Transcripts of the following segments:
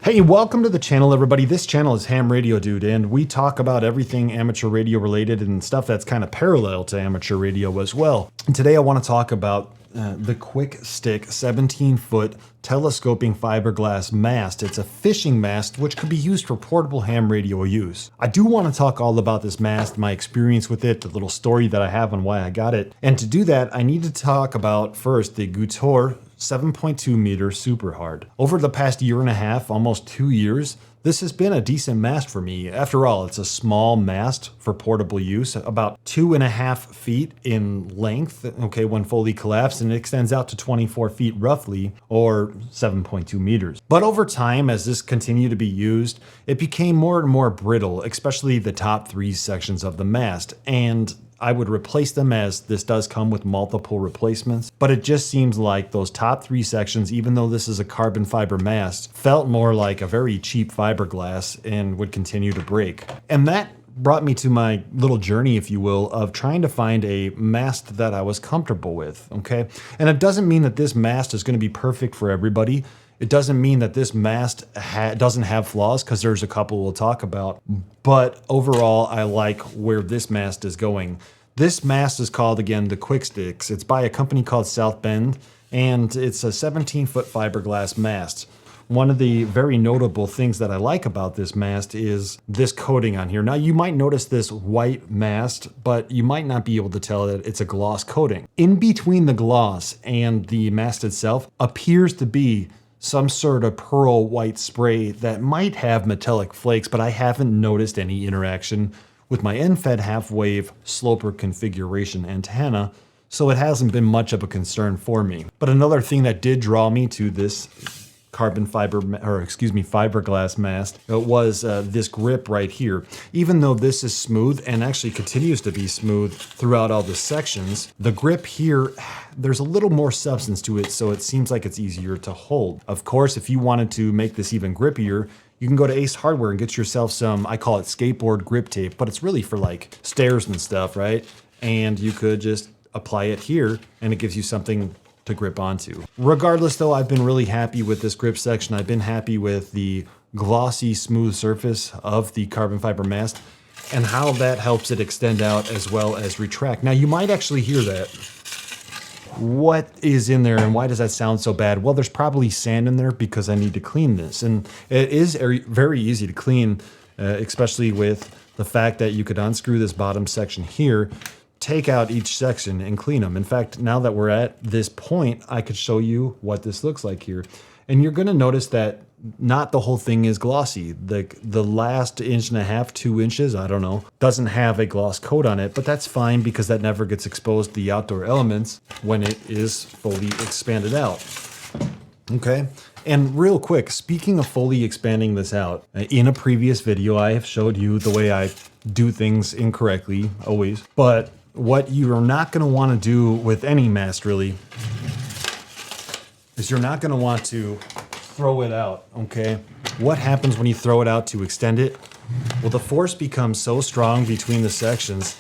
Hey, welcome to the channel, everybody. This channel is Ham Radio Dude, and we talk about everything amateur radio related and stuff that's kind of parallel to amateur radio as well. And today I want to talk about the Kwik Stik 17-foot telescoping fiberglass mast. It's a fishing mast which could be used for portable ham radio use. I do want to talk all about this mast, my experience with it, the little story that I have on why I got it. And to do that, I need to talk about first the goture 7.2 meter super hard. Over the past year and a half, almost 2 years, this has been a decent mast for me. After all, it's a small mast for portable use, about 2.5 feet in length, okay, when fully collapsed, and it extends out to 24 feet roughly, or 7.2 meters. But over time, as this continued to be used, it became more and more brittle, especially the top 3 sections of the mast, and I would replace them, as this does come with multiple replacements, but it just seems like those top 3 sections, even though this is a carbon fiber mast, felt more like a very cheap fiberglass and would continue to break. And that brought me to my little journey, if you will, of trying to find a mast that I was comfortable with, okay? And it doesn't mean that this mast is gonna be perfect for everybody. It doesn't mean that this mast doesn't have flaws, because there's a couple we'll talk about. But overall, I like where this mast is going. This mast is called, again, the Kwik Stiks. It's by a company called South Bend, and it's a 17-foot fiberglass mast. One of the very notable things that I like about this mast is this coating on here. Now, you might notice this white mast, but you might not be able to tell that it's a gloss coating. In between the gloss and the mast itself appears to be some sort of pearl white spray that might have metallic flakes, but I haven't noticed any interaction with my end-fed half-wave sloper configuration antenna, so it hasn't been much of a concern for me. But another thing that did draw me to this fiberglass mast was this grip right here. Even though this is smooth and actually continues to be smooth throughout all the sections, the grip here, there's a little more substance to it, so it seems like it's easier to hold. Of course, if you wanted to make this even grippier, you can go to Ace Hardware and get yourself some, I call it skateboard grip tape, but it's really for like stairs and stuff, right? And you could just apply it here and it gives you something to grip onto. Regardless though, I've been really happy with this grip section. I've been happy with the glossy, smooth surface of the carbon fiber mast and how that helps it extend out as well as retract. Now you might actually hear that. What is in there and why does that sound so bad? Well, there's probably sand in there because I need to clean this. And it is very easy to clean, especially with the fact that you could unscrew this bottom section here, take out each section and clean them. In fact, now that we're at this point, I could show you what this looks like here. And you're gonna notice that not the whole thing is glossy. The last 1.5 to 2 inches, I don't know, doesn't have a gloss coat on it, but that's fine because that never gets exposed to the outdoor elements when it is fully expanded out. Okay, and real quick, speaking of fully expanding this out, in a previous video, I have showed you the way I do things incorrectly, always, but what you are not gonna wanna do with any mast really is you're not gonna want to throw it out, okay? What happens when you throw it out to extend it? Well, the force becomes so strong between the sections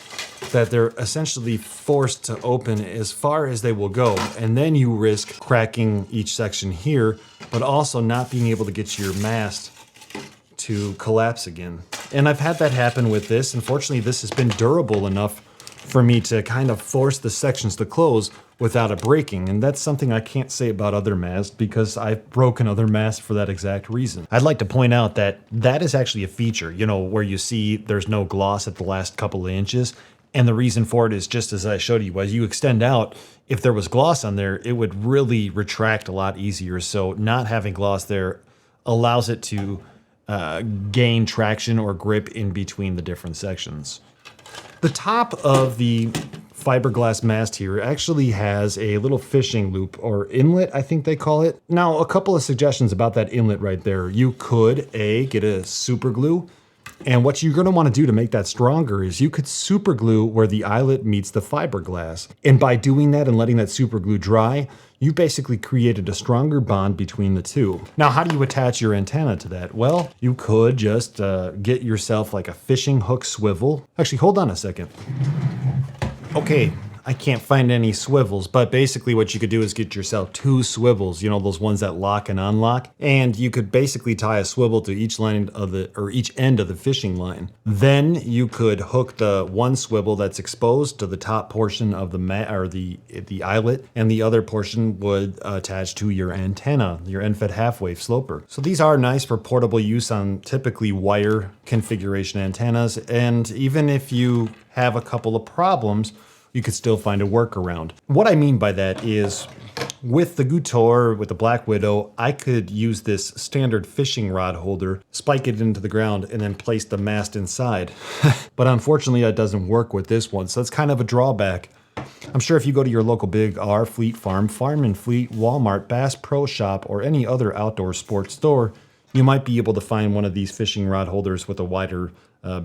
that they're essentially forced to open as far as they will go. And then you risk cracking each section here, but also not being able to get your mast to collapse again. And I've had that happen with this. Unfortunately, this has been durable enough for me to kind of force the sections to close without it breaking. And that's something I can't say about other masts because I've broken other masts for that exact reason. I'd like to point out that that is actually a feature, you know, where you see there's no gloss at the last couple of inches. And the reason for it is just as I showed you, as you extend out, if there was gloss on there, it would really retract a lot easier. So not having gloss there allows it to gain traction or grip in between the different sections. The top of the fiberglass mast here actually has a little fishing loop or inlet, I think they call it. Now, a couple of suggestions about that inlet right there. You could, get a super glue. And what you're gonna wanna do to make that stronger is you could super glue where the eyelet meets the fiberglass. And by doing that and letting that super glue dry, you basically created a stronger bond between the two. Now, how do you attach your antenna to that? Well, you could just get yourself like a fishing hook swivel. Actually, hold on a second. Okay, I can't find any swivels, but basically what you could do is get yourself 2 swivels, you know, those ones that lock and unlock, and you could basically tie a swivel to each each end of the fishing line. Then you could hook the one swivel that's exposed to the top portion of the eyelet, and the other portion would attach to your antenna, your end-fed half-wave sloper. So these are nice for portable use on typically wire configuration antennas, and even if you have a couple of problems, you could still find a workaround. What I mean by that is, with the goture, with the Black Widow, I could use this standard fishing rod holder, spike it into the ground, and then place the mast inside. But unfortunately, that doesn't work with this one, so that's kind of a drawback. I'm sure if you go to your local Big R, Fleet Farm, Farm and Fleet, Walmart, Bass Pro Shop, or any other outdoor sports store, you might be able to find one of these fishing rod holders with a wider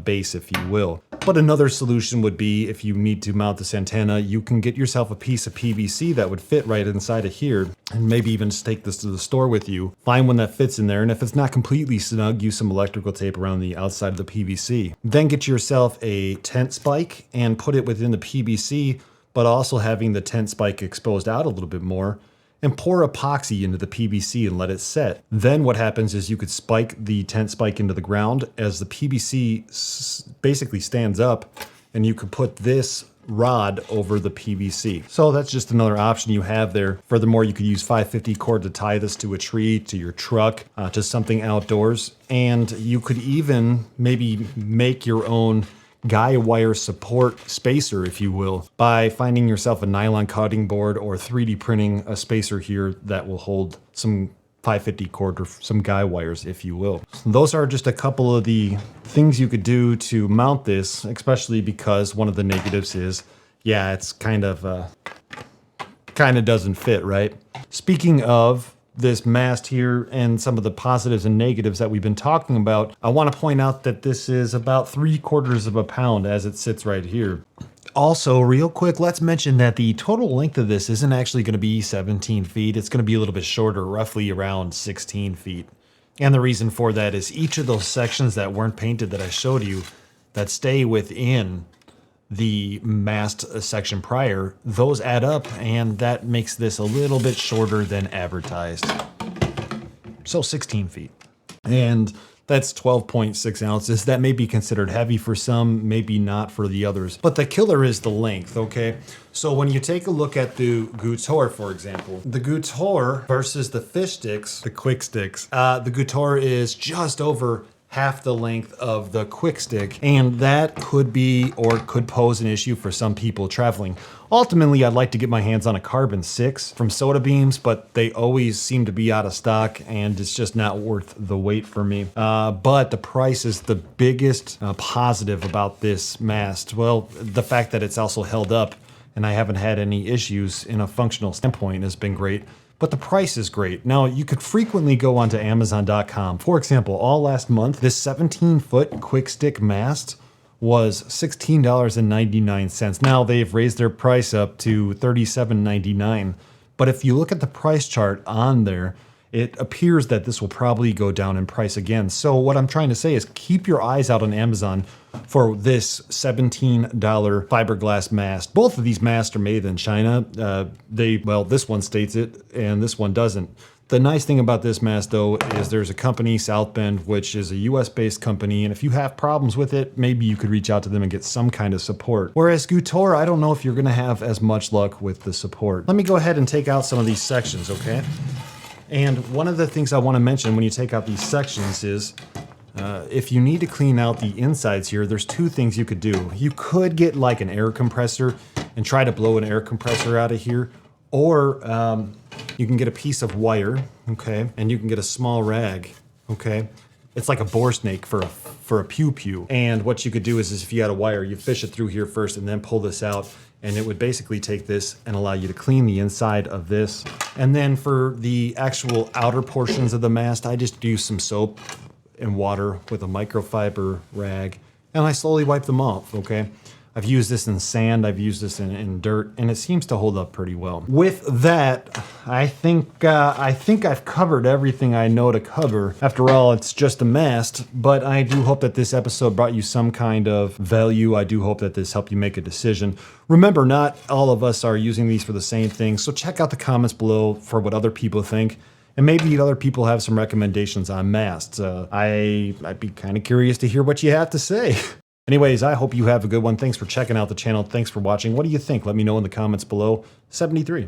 base, if you will. But another solution would be, if you need to mount this antenna, you can get yourself a piece of PVC that would fit right inside of here, and maybe even just take this to the store with you. Find one that fits in there, and if it's not completely snug, use some electrical tape around the outside of the PVC. Then get yourself a tent spike and put it within the PVC, but also having the tent spike exposed out a little bit more, and pour epoxy into the PVC and let it set. Then what happens is you could spike the tent spike into the ground as the PVC basically stands up, and you could put this rod over the PVC. So that's just another option you have there. Furthermore, you could use 550 cord to tie this to a tree, to your truck, to something outdoors, and you could even maybe make your own guy wire support spacer, if you will, by finding yourself a nylon cutting board or 3D printing a spacer here that will hold some 550 cord or some guy wires, if you will. So those are just a couple of the things you could do to mount this, especially because one of the negatives is, yeah, it's kind of doesn't fit, right? Speaking of this mast here and some of the positives and negatives that we've been talking about, I want to point out that this is about 3/4 of a pound as it sits right here. Also, real quick, let's mention that the total length of this isn't actually going to be 17 feet. It's going to be a little bit shorter, roughly around 16 feet. And the reason for that is each of those sections that weren't painted that I showed you that stay within the mast section prior, those add up, and that makes this a little bit shorter than advertised. So 16 feet. And that's 12.6 ounces. That may be considered heavy for some, maybe not for the others. But the killer is the length, okay? So when you take a look at the goture, for example, the goture versus the fish sticks, the Kwik Stiks, the goture is just over half the length of the Kwik Stik, and that could be or could pose an issue for some people traveling. Ultimately, I'd like to get my hands on a carbon 6 from Soda Beams, but they always seem to be out of stock, and it's just not worth the wait for me. But the price is the biggest positive about this mast. Well, the fact that it's also held up and I haven't had any issues in a functional standpoint has been great. But the price is great. Now, you could frequently go onto Amazon.com. For example, all last month, this 17-foot Kwik Stik mast was $16.99. Now, they've raised their price up to $37.99. But if you look at the price chart on there, it appears that this will probably go down in price again. So what I'm trying to say is keep your eyes out on Amazon for this $17 fiberglass mast. Both of these masts are made in China. This one states it and this one doesn't. The nice thing about this mast, though, is there's a company, South Bend, which is a US-based company, and if you have problems with it, maybe you could reach out to them and get some kind of support. Whereas goture, I don't know if you're gonna have as much luck with the support. Let me go ahead and take out some of these sections, okay? And one of the things I want to mention when you take out these sections is if you need to clean out the insides here, there's two things you could do. You could get like an air compressor and try to blow an air compressor out of here, or you can get a piece of wire, okay, and you can get a small rag, okay. It's like a bore snake for a pew-pew. And what you could do is if you had a wire, you fish it through here first and then pull this out, and it would basically take this and allow you to clean the inside of this. And then for the actual outer portions of the mast, I just use some soap and water with a microfiber rag, and I slowly wipe them off, okay? I've used this in sand, I've used this in dirt, and it seems to hold up pretty well. With that, I think I've covered everything I know to cover. After all, it's just a mast, but I do hope that this episode brought you some kind of value. I do hope that this helped you make a decision. Remember, not all of us are using these for the same thing, so check out the comments below for what other people think. And maybe other people have some recommendations on masts. I'd be kind of curious to hear what you have to say. Anyways, I hope you have a good one. Thanks for checking out the channel. Thanks for watching. What do you think? Let me know in the comments below. 73.